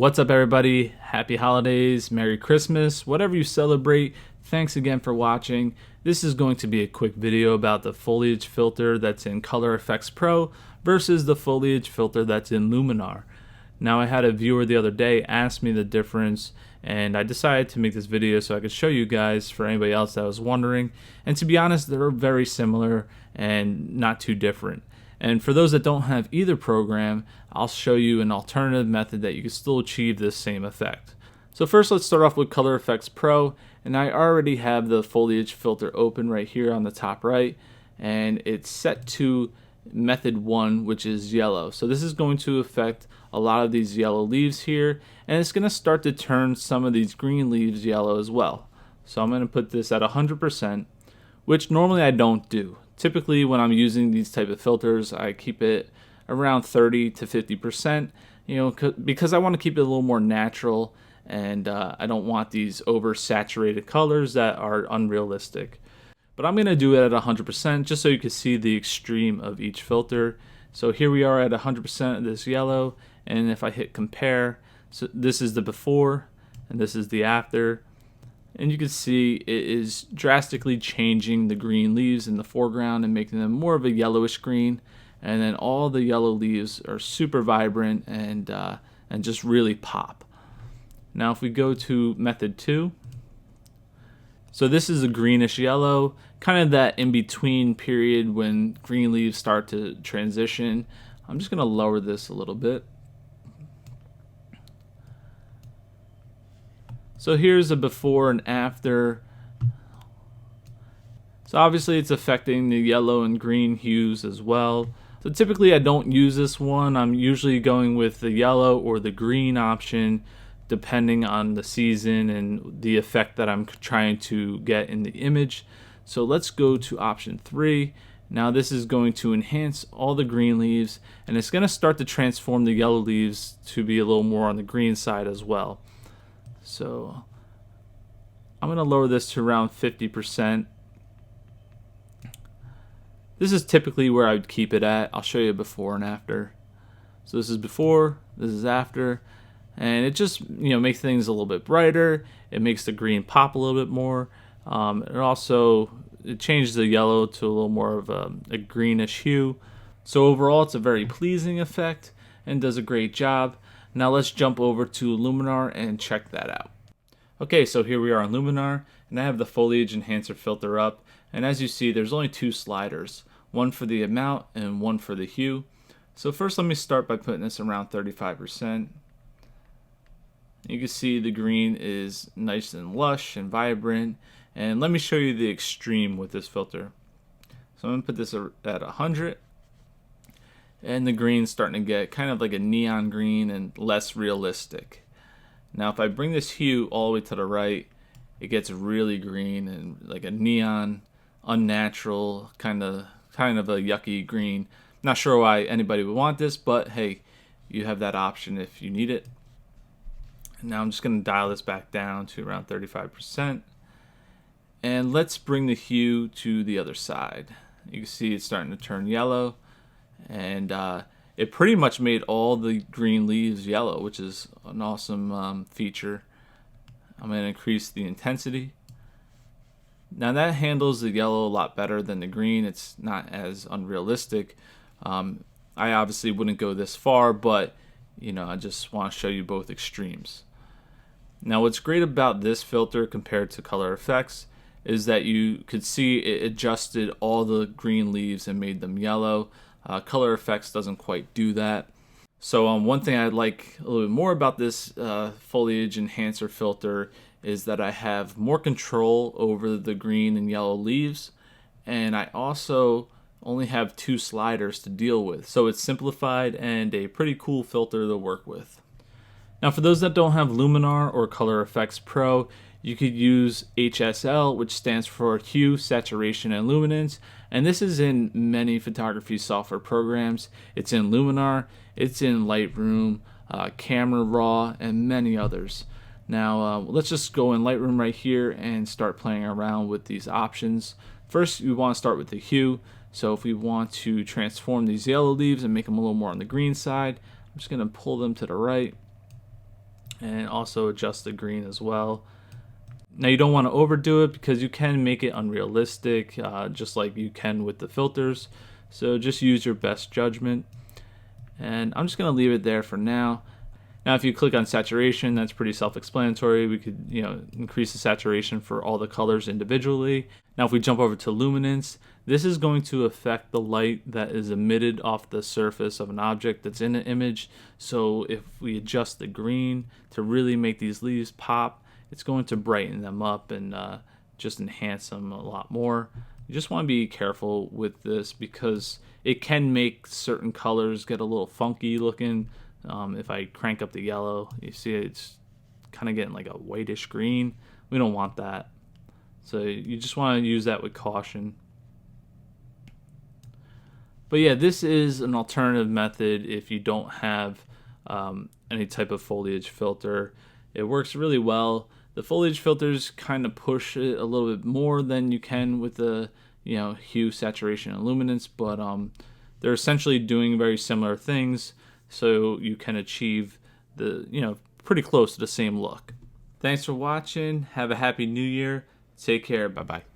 What's up, everybody? Happy holidays, Merry Christmas, whatever you celebrate. Thanks again for watching. This is going to be a quick video about the Foliage filter that's in Color Efex Pro versus the Foliage filter that's in Luminar. Now, I had a viewer the other day ask me the difference, and I decided to make this video so I could show you guys for anybody else that was wondering. And to be honest, they're very similar and not too different. And for those that don't have either program, I'll show you an alternative method that you can still achieve this same effect. So first, let's start off with Color Efex Pro, and I already have the Foliage filter open right here on the top right, and it's set to method 1, which is yellow. So this is going to affect a lot of these yellow leaves here, and it's going to start to turn some of these green leaves yellow as well. So I'm going to put this at 100%, which normally I don't do. Typically, when I'm using these type of filters, I keep it around 30 to 50%, because I want to keep it a little more natural, and I don't want these oversaturated colors that are unrealistic. But I'm going to do it at 100% just so you can see the extreme of each filter. So here we are at 100% of this yellow, and if I hit compare, so this is the before and this is the after. And you can see it is drastically changing the green leaves in the foreground and making them more of a yellowish green. And then all the yellow leaves are super vibrant and just really pop. Now if we go to method 2, so this is a greenish yellow, kind of that in-between period when green leaves start to transition. I'm just going to lower this a little bit. So here's a before and after. So obviously it's affecting the yellow and green hues as well. So typically I don't use this one. I'm usually going with the yellow or the green option depending on the season and the effect that I'm trying to get in the image. So let's go to option 3. Now this is going to enhance all the green leaves, and it's going to start to transform the yellow leaves to be a little more on the green side as well. So I'm going to lower this to around 50%. This is typically where I would keep it at. I'll show you before and after. So this is before, this is after, and it just makes things a little bit brighter. It makes the green pop a little bit more. It changes the yellow to a little more of a greenish hue. So overall, it's a very pleasing effect and does a great job. Now let's jump over to Luminar and check that out. Okay, so here we are on Luminar, and I have the Foliage Enhancer filter up, and as you see, there's only 2 sliders, one for the amount and one for the hue. So first let me start by putting this around 35%. You can see the green is nice and lush and vibrant, and let me show you the extreme with this filter. So I'm going to put this at 100. And the green's starting to get kind of like a neon green and less realistic. Now if I bring this hue all the way to the right, it gets really green and like a neon, unnatural, kind of a yucky green. Not sure why anybody would want this, but hey, you have that option if you need it. And now I'm just going to dial this back down to around 35%. And let's bring the hue to the other side. You can see it's starting to turn yellow. And it pretty much made all the green leaves yellow, which is an awesome feature. I'm going to increase the intensity. Now that handles the yellow a lot better than the green. It's not as unrealistic. I obviously wouldn't go this far, but I just want to show you both extremes. Now what's great about this filter compared to Color Efex is that you could see it adjusted all the green leaves and made them yellow. Color Efex doesn't quite do that. So one thing I like a little bit more about this Foliage Enhancer filter is that I have more control over the green and yellow leaves, and I also only have 2 sliders to deal with. So it's simplified and a pretty cool filter to work with. Now for those that don't have Luminar or Color Efex Pro, you could use HSL, which stands for Hue, Saturation, and Luminance, and this is in many photography software programs. It's in Luminar, it's in Lightroom, Camera Raw, and many others. Now let's just go in Lightroom right here and start playing around with these options. First, we want to start with the hue. So if we want to transform these yellow leaves and make them a little more on the green side, I'm just going to pull them to the right. and also adjust the green as well. Now you don't want to overdo it because you can make it unrealistic, just like you can with the filters. So just use your best judgment. And I'm just going to leave it there for now. Now if you click on saturation, that's pretty self-explanatory. We could, increase the saturation for all the colors individually. Now if we jump over to luminance, this is going to affect the light that is emitted off the surface of an object that's in an image. So if we adjust the green to really make these leaves pop, it's going to brighten them up and just enhance them a lot more. You just want to be careful with this because it can make certain colors get a little funky looking. If I crank up the yellow, you see it's kind of getting like a whitish green. We don't want that. So you just want to use that with caution. But yeah, this is an alternative method if you don't have any type of foliage filter. It works really well. The foliage filters kind of push it a little bit more than you can with the hue, saturation, and luminance, but they're essentially doing very similar things, so you can achieve the pretty close to the same look. Thanks for watching. Have a happy new year. Take care. Bye bye.